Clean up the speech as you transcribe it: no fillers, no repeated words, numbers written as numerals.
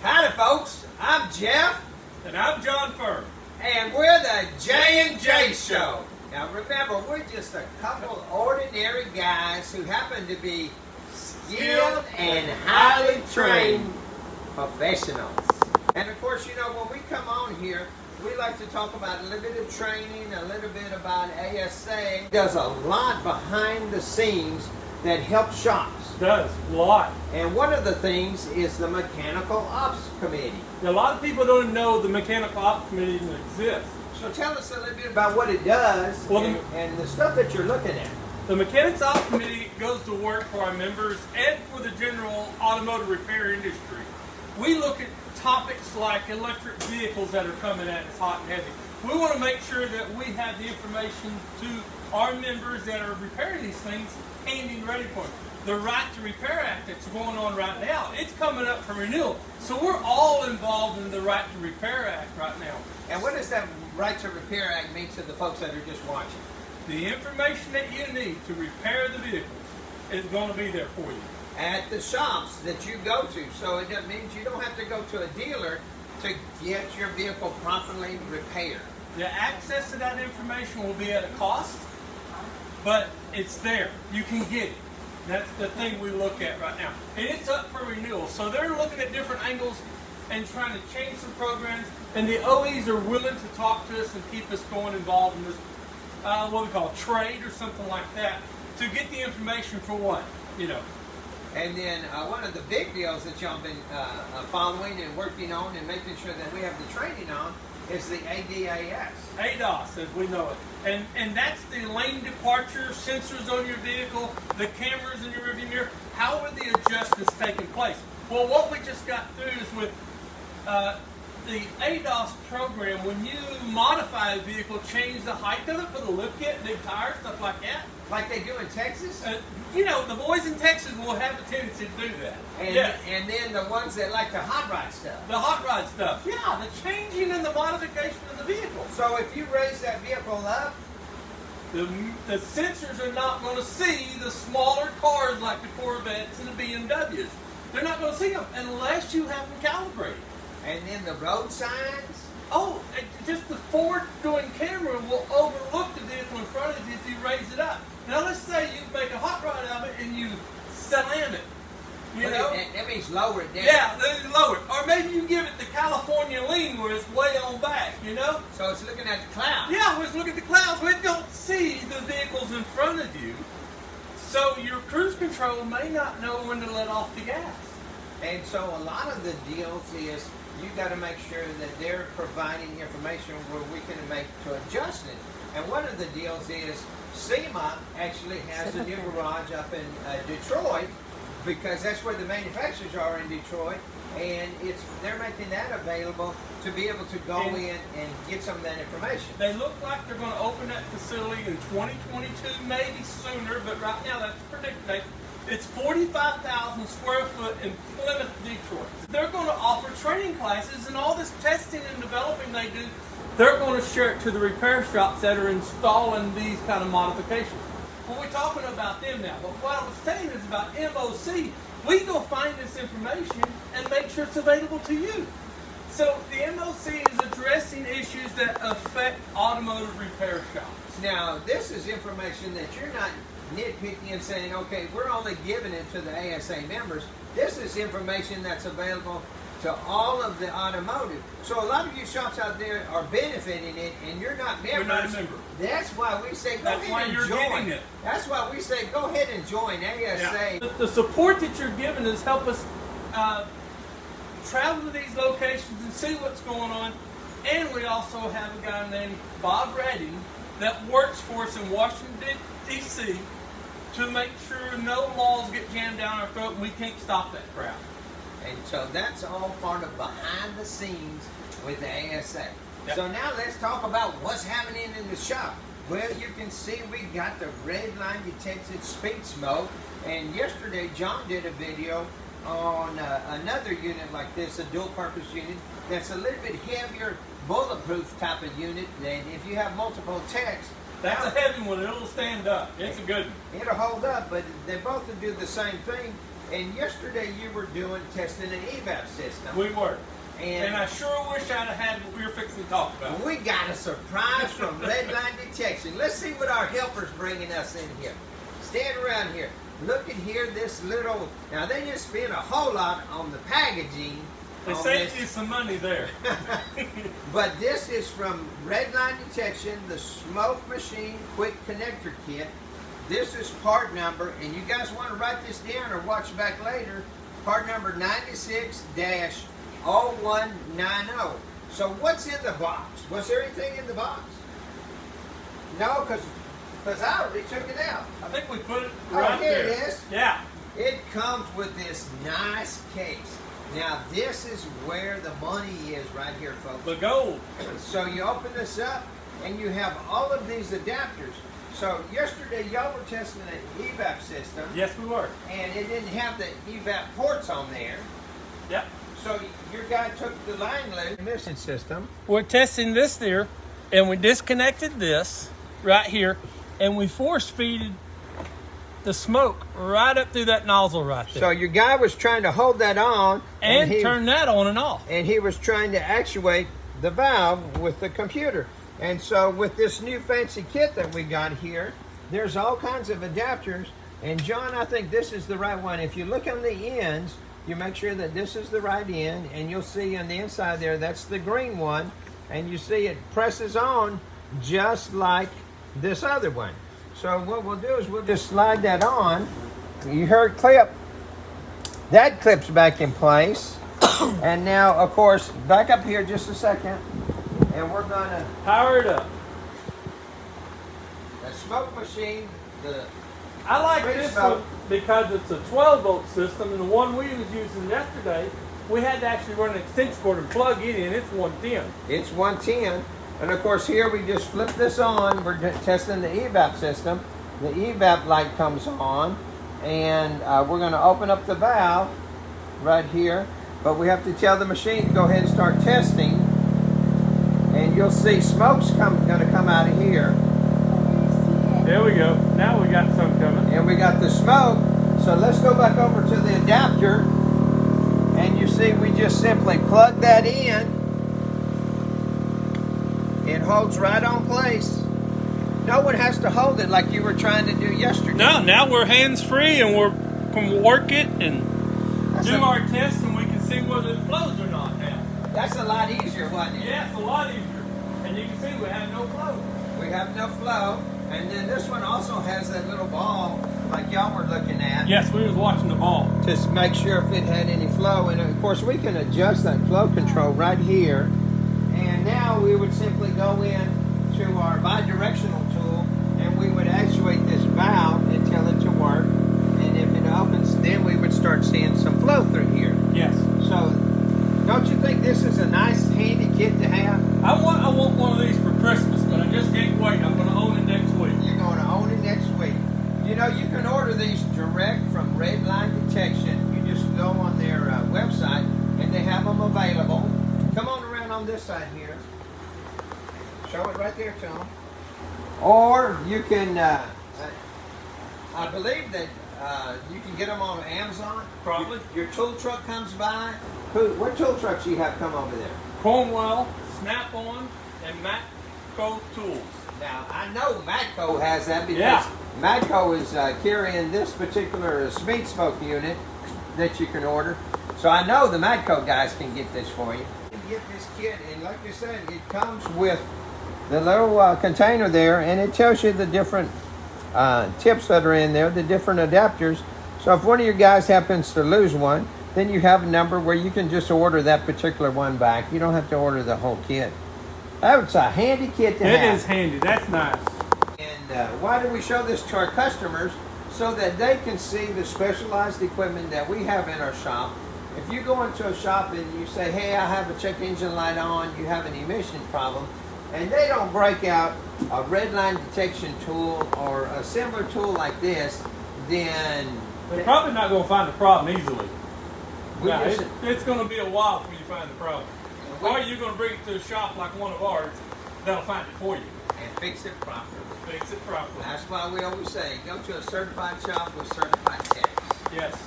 Howdy folks, I'm Jeff. And I'm John Firm. And we're the J&J Show. Now remember, we're just a couple ordinary guys who happen to be skilled and highly trained professionals. And of course, you know, when we come on here, we like to talk about a little bit of training, a little bit about ASA. There's a lot behind the scenes that helps shops. Does, a lot. And one of the things is the Mechanical Ops Committee. A lot of people don't know the Mechanical Ops Committee even exists. So tell us a little bit about what it does and the stuff that you're looking at. The Mechanics Ops Committee goes to work for our members and for the general automotive repair industry. We look at topics like electric vehicles that are coming at us hot and heavy. We want to make sure that we have the information to our members that are repairing these things handy and ready for them. The Right to Repair Act that's going on right now, it's coming up for renewal. So we're all involved in the Right to Repair Act right now. And what does that Right to Repair Act mean to the folks that are just watching? The information that you need to repair the vehicles is going to be there for you. At the shops that you go to. So it means you don't have to go to a dealer to get your vehicle properly repaired. The access to that information will be at a cost, but it's there. You can get it. That's the thing we look at right now. And it's up for renewal. So they're looking at different angles and trying to change some programs. And the OEs are willing to talk to us and keep us going involved in this, what we call trade or something like that, to get the information for what, you know. And then one of the big deals that y'all been following and working on and making sure that we have the training on is the ADAS. ADAS, as we know it. And that's the lane departure sensors on your vehicle, the cameras in your rearview mirror. How are the adjustments taking place? Well, what we just got through is with the ADAS program. When you modify a vehicle, change the height of it, put a lift kit, new tires, stuff like that. Like they do in Texas? You know, the boys in Texas will have a tendency to do that. And, yes. And then the ones that like the hot rod stuff. The hot rod stuff. Yeah, the changing and the modification of the vehicle. So if you raise that vehicle up, the sensors are not going to see the smaller cars like the Corvettes and the BMWs. They're not going to see them unless you have them calibrated. And then the road signs? Oh, just the forward doing camera will overlook the vehicle in front of you if you raise it up. Now let's say you make a hot rod of it and you slam it. You know? That means lower it down. Yeah, lower it. Or maybe you give it the California lean where it's way on back, you know? So it's looking at the clouds. Yeah, it's looking at the clouds. We don't see the vehicles in front of you. So your cruise control may not know when to let off the gas. And so a lot of the deals is you got to make sure that they're providing information where we can make to adjust it. And one of the deals is SEMA actually has a new garage up in Detroit, because that's where the manufacturers are in Detroit, and they're making that available to be able to go in and get some of that information. They look like they're going to open that facility in 2022, maybe sooner, but right now that's predicted. It's 45,000 square foot in Plymouth, Detroit. They're going to offer training classes, and all this testing and developing they do, they're going to share it to the repair shops that are installing these kind of modifications. Well, we're talking about them now, but what I was telling you is about MOC. We go find this information and make sure it's available to you. So the MOC is addressing issues that affect automotive repair shops. Now, this is information that you're not nitpicking and saying, okay, we're only giving it to the ASA members. This is information that's available to all of the automotive. So a lot of you shops out there are benefiting it, and you're not members. You're not a member. That's why we say go ahead and join. That's why we say go ahead and join ASA. Yeah. The support that you're giving us help us travel to these locations and see what's going on. And we also have a guy named Bob Redding that works for us in Washington, D.C. to make sure no laws get jammed down our throat and we can't stop that crowd. And so that's all part of behind the scenes with the ASA. Yep. So now let's talk about what's happening in the shop. Well, you can see we got the Redline Detections Speed Smoke, and yesterday John did a video on another unit like this, a dual purpose unit that's a little bit heavier, bulletproof type of unit. And if you have multiple techs, that's a heavy one. It'll stand up. It's a good one. It'll hold up, but they both do the same thing. And yesterday you were testing an evap system. We were. And I sure wish I'd have had what we were fixing to talk about. we got a surprise from Redline Detection. Let's see what our helper's bringing us in here. Stand around here. Look at here, this little. Now they just spent a whole lot on the packaging. They saved you some money there. But this is from Redline Detection, the smoke machine quick connector kit. This is part number, and you guys want to write this down or watch back later. Part number 96-0190. So what's in the box? Was there anything in the box? No, because I already took it out. I think we put it Right right here there. it is. Yeah. It comes with this nice case. Now this is where the money is right here, folks. The gold. So you open this up and you have all of these adapters. So yesterday y'all were testing an evap system. Yes, we were. And it didn't have the evap ports on there. Yep. So your guy took the line loop emission system. We're testing this there, and we disconnected this right here, and we force feeded the smoke right up through that nozzle right there. So your guy was trying to hold that on and turn that on and off. And he was trying to actuate the valve with the computer. And so with this new fancy kit that we got here, there's all kinds of adapters. And John, I think this is the right one. If you look on the ends, you make sure that this is the right end, and you'll see on the inside there, that's the green one. And you see it presses on just like this other one. So what we'll do is we'll just slide that on. You heard clip. That clips back in place. And now, of course, back up here just a second. And we're going to power it up. The smoke machine, I like this one because it's a 12-volt system, and the one we was using yesterday, we had to actually run an extension cord and plug it in. It's 110. It's 110. And of course here we just flip this on. We're testing the evap system. The evap light comes on, and we're going to open up the valve right here. But we have to tell the machine to go ahead and start testing. And you'll see smoke's going to come out of here. There we go. Now we got some coming. And we got the smoke. So let's go back over to the adapter. And you see we just simply plug that in. It holds right on place. No one has to hold it like you were trying to do yesterday. No, now we're hands-free and we can work it and do our tests, and we can see whether it flows or not now. That's a lot easier, wasn't it? Yeah, it's a lot easier. And you can see we have no flow. We have no flow. And then this one also has that little ball like y'all were looking at. Yes, we was watching the ball. To make sure if it had any flow. And of course we can adjust that flow control right here. And now we would simply go in to our bi-directional tool, and we would actuate this valve and tell it to work. And if it opens, then we would start seeing some flow through here. Yes. So don't you think this is a nice handy kit to have? I want one of these for Christmas, but I just can't wait. I'm going to own it next week. You're going to own it next week. You know, you can order these direct from Redline Detection. You just go on their website, and they have them available. Come on around on this side here. Show it right there, Tom. Or you can, I believe that you can get them on Amazon. Probably. Your tool truck comes by. What tool trucks do you have come over there? Cornwell, Snap-on, and Matco tools. Now, I know Matco has that because Matco is carrying this particular Speed Smoke unit that you can order. So I know the Matco guys can get this for you. You can get this kit, and like I said, it comes with the little container there, and it tells you the different tips that are in there, the different adapters. So if one of your guys happens to lose one, then you have a number where you can just order that particular one back. You don't have to order the whole kit. That's a handy kit to have. It is handy. That's nice. And why do we show this to our customers? So that they can see the specialized equipment that we have in our shop. If you go into a shop and you say, hey, I have a check engine light on, you have an emissions problem, and they don't break out a Redline detection tool or a similar tool like this, then They're probably not going to find the problem easily. we Yeah, just, it's going to be a while before you find the problem. Or you're going to bring it to a shop like one of ours that'll find it for you. and fix it properly. Fix it properly. That's why we always say, go to a certified shop with certified techs. Yes.